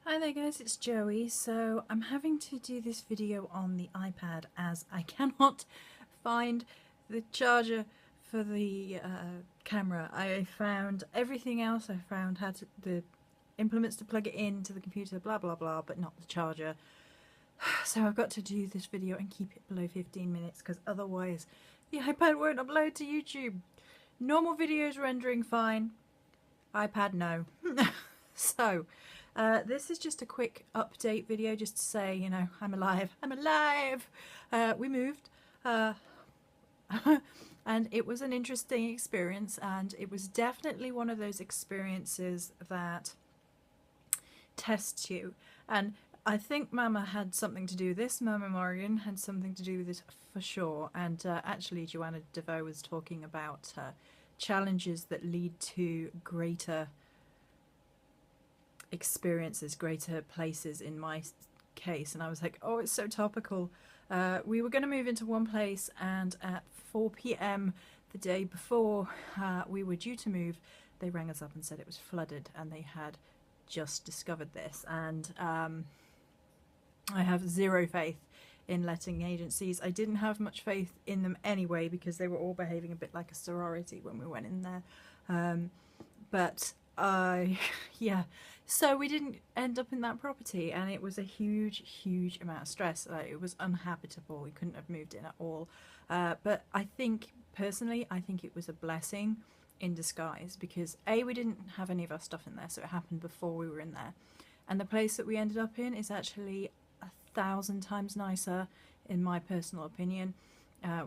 Hi there guys, it's Joey. So I'm having to do this video on the iPad as I cannot find the charger for the camera. I found everything else. I found the implements to plug it into the computer, blah blah blah, but not the charger. So I've got to do this video and keep it below 15 minutes because otherwise the iPad won't upload to YouTube. Normal videos rendering fine, iPad no. So this is just a quick update video just to say, you know, I'm alive. We moved and it was an interesting experience, and it was definitely one of those experiences that tests you. And I think Mama had something to do with this. Mama Morgan had something to do with this for sure. And actually Joanna Devoe was talking about challenges that lead to greater experiences, greater places in my case. And I was like, oh, it's so topical. We were going to move into one place, and at 4 p.m. the day before we were due to move, they rang us up and said it was flooded, and they had just discovered this. And I have zero faith in letting agencies. I didn't have much faith in them anyway because they were all behaving a bit like a sorority when we went in there. But yeah, so we didn't end up in that property, and it was a huge amount of stress. It was uninhabitable. We couldn't have moved in at all. But I think personally, I think it was a blessing in disguise, because A, we didn't have any of our stuff in there, so it happened before we were in there, and the place that we ended up in is actually 1,000 times nicer in my personal opinion.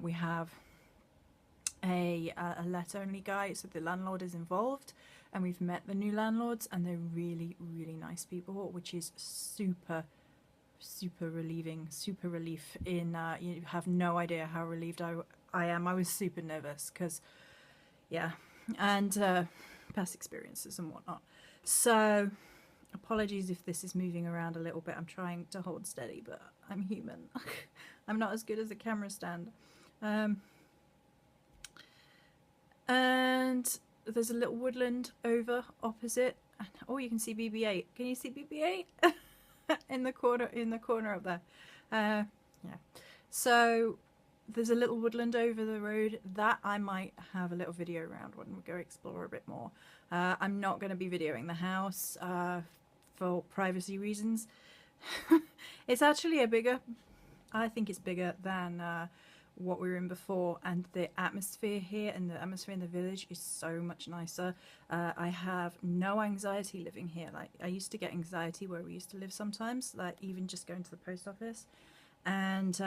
We have a let-only guy, so the landlord is involved, and we've met the new landlords, and they're really nice people, which is super relieving, super relief. In you have no idea how relieved I am. I was super nervous because yeah, and past experiences and whatnot. So apologies if this is moving around a little bit. I'm trying to hold steady, but I'm human. I'm not as good as a camera stand. And there's a little woodland over opposite. Oh, you can see BB-8. Can you see BB-8 in the corner up there? Yeah. So there's a little woodland over the road that I might have a little video around when we go explore a bit more. I'm not going to be videoing the house for privacy reasons. It's actually I think it's bigger than what we were in before, and the atmosphere here and the atmosphere in the village is so much nicer. I have no anxiety living here. Like, I used to get anxiety where we used to live sometimes, like even just going to the post office, and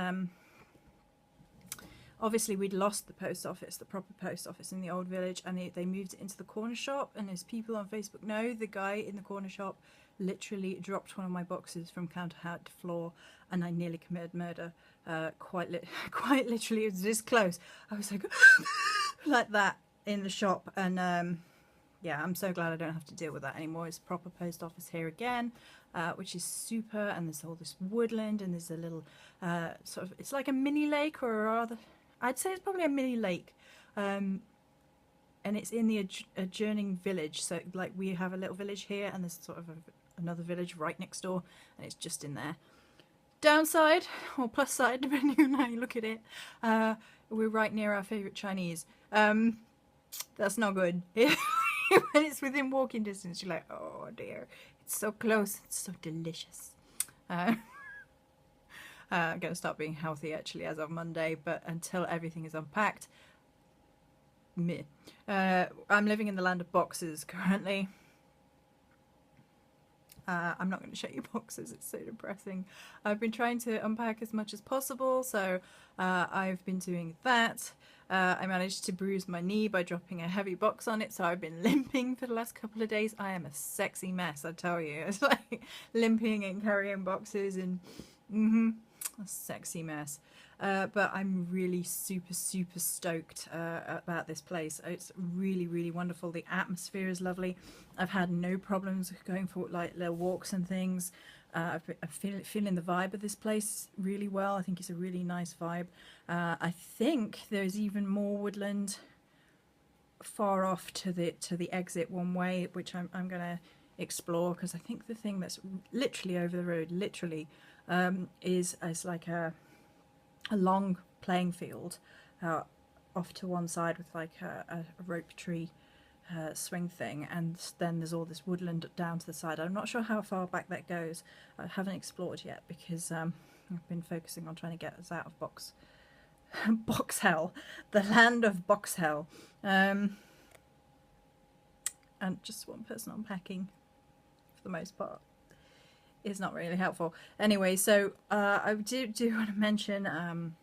obviously we'd lost the post office, the proper post office in the old village, and they moved it into the corner shop. And as people on Facebook know, the guy in the corner shop literally dropped one of my boxes from counter to floor, and I nearly committed murder. Quite literally, it was this close. I was like like that in the shop. And yeah, I'm so glad I don't have to deal with that anymore. It's a proper post office here again, which is super. And there's all this woodland, and there's a little sort of, it's like a mini lake, or rather, I'd say it's probably a mini lake, and it's in the adjoining village. So like, we have a little village here, and there's sort of another village right next door, and it's just in there. Downside, or plus side, depending on how you look at it, we're right near our favourite Chinese. That's not good. When it's within walking distance, you're like, oh dear, it's so close, it's so delicious. I'm going to start being healthy actually as of Monday, but until everything is unpacked, meh. I'm living in the land of boxes currently. I'm not going to show you boxes, it's so depressing. I've been trying to unpack as much as possible, so I've been doing that. I managed to bruise my knee by dropping a heavy box on it, so I've been limping for the last couple of days. I am a sexy mess, I tell you. It's like limping and carrying boxes and a sexy mess. But I'm really super stoked about this place. It's really wonderful. The atmosphere is lovely. I've had no problems going for like little walks and things. I'm feeling the vibe of this place really well. I think it's a really nice vibe. I think there's even more woodland far off to the exit one way, which I'm gonna explore, because I think the thing that's literally over the road, literally, is like a long playing field off to one side with like a rope tree swing thing, and then there's all this woodland down to the side. I'm not sure how far back that goes. I haven't explored yet because I've been focusing on trying to get us out of Box Hell, the land of Box Hell, and just one person unpacking for the most part is not really helpful. Anyway, so I do want to mention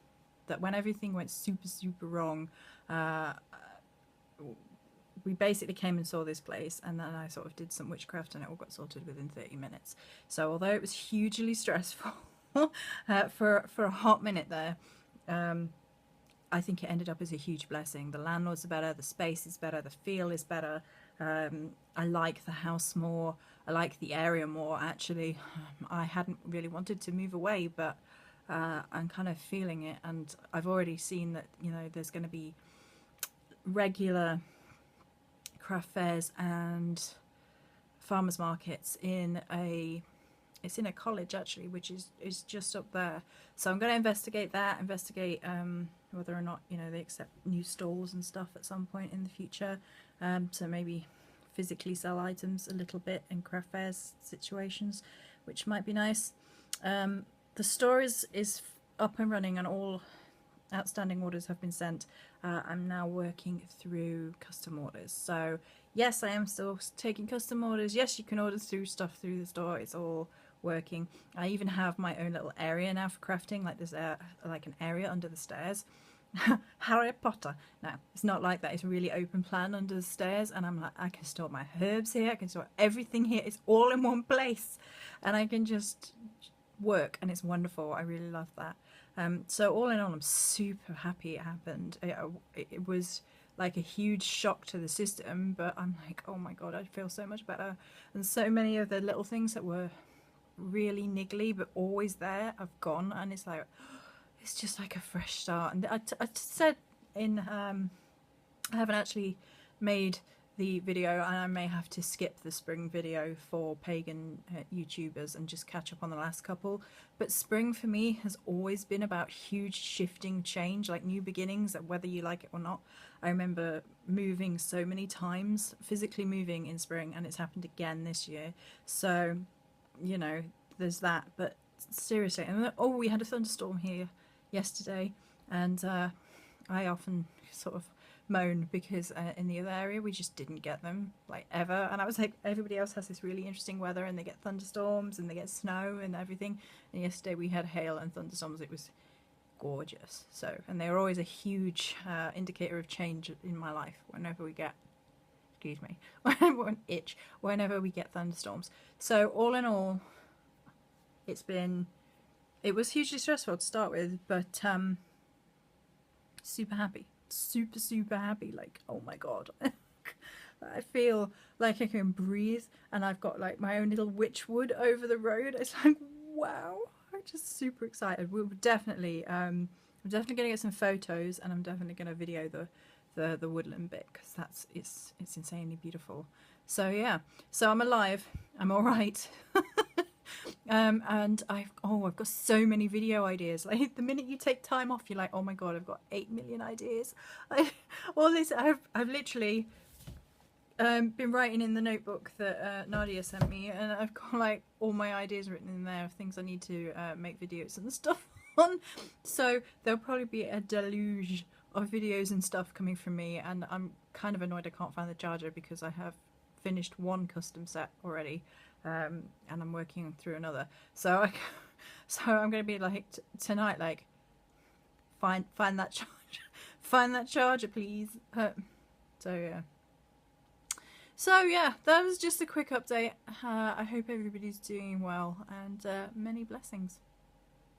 that when everything went super wrong, we basically came and saw this place, and then I sort of did some witchcraft and it all got sorted within 30 minutes. So although it was hugely stressful for a hot minute there, I think it ended up as a huge blessing. The landlords are better, the space is better, the feel is better. I like the house more. I like the area more, actually. I hadn't really wanted to move away, but I'm kind of feeling it, and I've already seen that, you know, there's going to be regular craft fairs and farmers markets in a college, actually, which is just up there. So I'm going to investigate that, whether or not, you know, they accept new stalls and stuff at some point in the future, so maybe physically sell items a little bit in craft fairs situations, which might be nice. The store is up and running and all outstanding orders have been sent. I'm now working through custom orders. So yes, I am still taking custom orders. Yes, you can order through stuff through the store. It's all working. I even have my own little area now for crafting. Like there's like an area under the stairs. Harry Potter. No, it's not like that. It's a really open plan under the stairs, and I'm like, I can store my herbs here. I can store everything here. It's all in one place, and I can just work, and it's wonderful. I really love that. So all in all, I'm super happy it happened. It was like a huge shock to the system, but I'm like, oh my god, I feel so much better. And so many of the little things that were really niggly but always there have gone, and it's like, it's just like a fresh start. And I said in I haven't actually made the video, and I may have to skip the spring video for pagan YouTubers and just catch up on the last couple. But spring for me has always been about huge shifting change, like new beginnings, whether you like it or not. I remember moving so many times, physically moving in spring, and it's happened again this year. So, you know, there's that. But seriously, and oh, we had a thunderstorm here yesterday, and I often sort of moan because in the other area we just didn't get them, like, ever. And I was like, everybody else has this really interesting weather and they get thunderstorms and they get snow and everything, and yesterday we had hail and thunderstorms. It was gorgeous. So, and they were always a huge indicator of change in my life whenever we get, excuse me, whenever we get thunderstorms. So all in all, it was hugely stressful to start with, but super happy. Super happy. Like, oh my god. I feel like I can breathe, and I've got like my own little witch wood over the road. It's like, wow. I'm just super excited. We'll definitely I'm definitely gonna get some photos, and I'm definitely gonna video the woodland bit, because it's insanely beautiful. So yeah, so I'm alive, I'm all right. And I've got so many video ideas. Like, the minute you take time off, you're like, oh my god, I've got 8 million ideas. All this, I've literally been writing in the notebook that Nadia sent me, and I've got like all my ideas written in there of things I need to make videos and stuff on. So there'll probably be a deluge of videos and stuff coming from me, and I'm kind of annoyed I can't find the charger because I have finished one custom set already. And I'm working through another, so I'm gonna be like tonight, like, find that charger, find that charger, please. So yeah, that was just a quick update. I hope everybody's doing well, and many blessings.